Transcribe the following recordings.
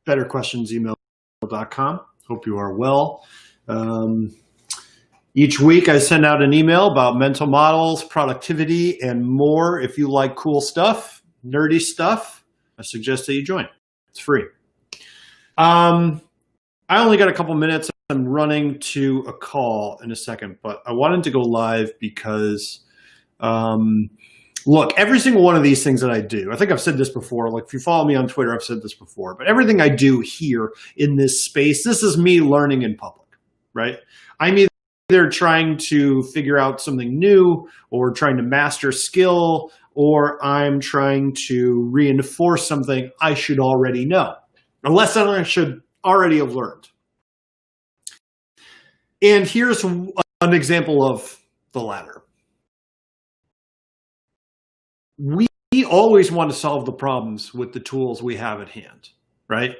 betterquestionsemail.com. Hope you are well. Each week I send out an email about mental models, productivity, and more. If you like cool stuff, nerdy stuff, I suggest that you join. It's free. I only got a couple minutes. I'm running to a call in a second, but I wanted to go live because, look, every single one of these things that I do, I think I've said this before, like if you follow me on Twitter, I've said this before, but everything I do here in this space, this is me learning in public, right? I'm either trying to figure out something new or trying to master skill, or I'm trying to reinforce something I should already know, a lesson I should already have learned. And here's an example of the latter. We always want to solve the problems with the tools we have at hand, right?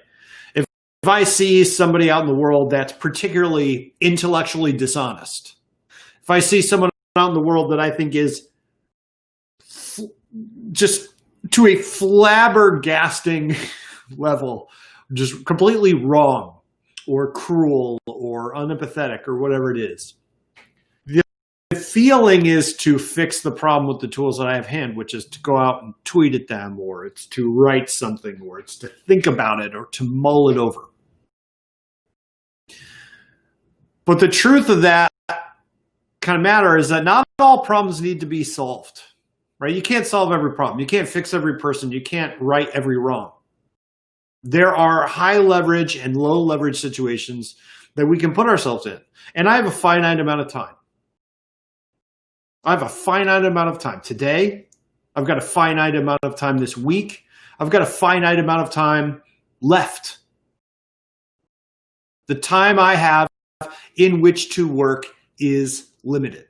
If I see somebody out in the world that's particularly intellectually dishonest, if I see someone out in the world that I think is just to a flabbergasting level, just completely wrong or cruel or unempathetic or whatever it is, the feeling is to fix the problem with the tools that I have at hand, which is to go out and tweet at them, or it's to write something, or it's to think about it, or to mull it over. But the truth of that kind of matter is that not all problems need to be solved, right? You can't solve every problem. You can't fix every person. You can't right every wrong. There are high leverage and low leverage situations that we can put ourselves in. And I have a finite amount of time. I have a finite amount of time today. I've got a finite amount of time this week. I've got a finite amount of time left. The time I have in which to work is limited.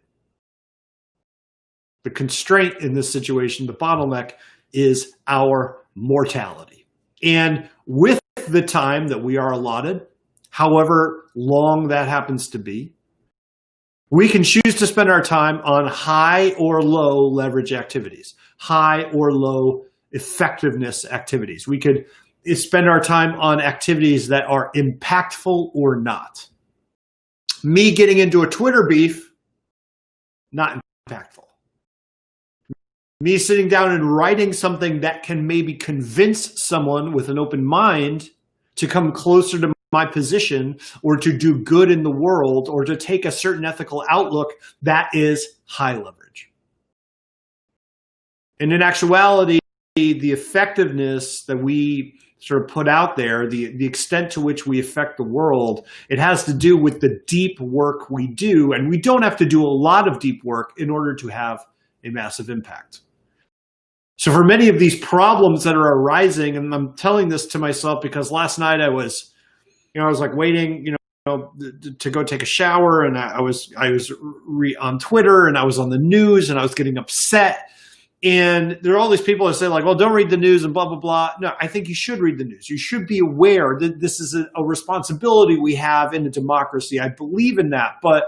The constraint in this situation, the bottleneck, is our mortality. And with the time that we are allotted, however long that happens to be, we can choose to spend our time on high or low leverage activities, high or low effectiveness activities. We could spend our time on activities that are impactful or not. Me getting into a Twitter beef, not impactful. Me sitting down and writing something that can maybe convince someone with an open mind to come closer to my position, or to do good in the world, or to take a certain ethical outlook, that is high leverage. And in actuality, the effectiveness that we sort of put out there, the extent to which we affect the world, it has to do with the deep work we do. And we don't have to do a lot of deep work in order to have a massive impact. So for many of these problems that are arising, and I'm telling this to myself because last night I was like waiting, to go take a shower, and I was on Twitter, and I was on the news, and I was getting upset. And there are all these people that say like, well, don't read the news and blah, blah, blah. No, I think you should read the news. You should be aware that this is a responsibility we have in a democracy. I believe in that, but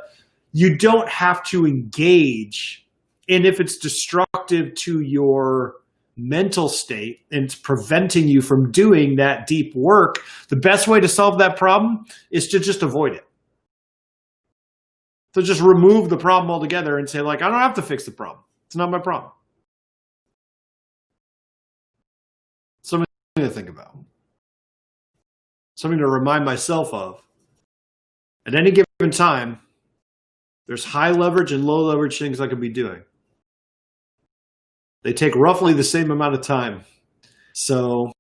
you don't have to engage. And if it's destructive to your mental state and it's preventing you from doing that deep work, the best way to solve that problem is to just avoid it. So just remove the problem altogether and say like, I don't have to fix the problem. It's not my problem. Something to think about. Something to remind myself of. At any given time, there's high leverage and low leverage things I could be doing. They take roughly the same amount of time. So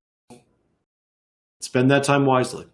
spend that time wisely.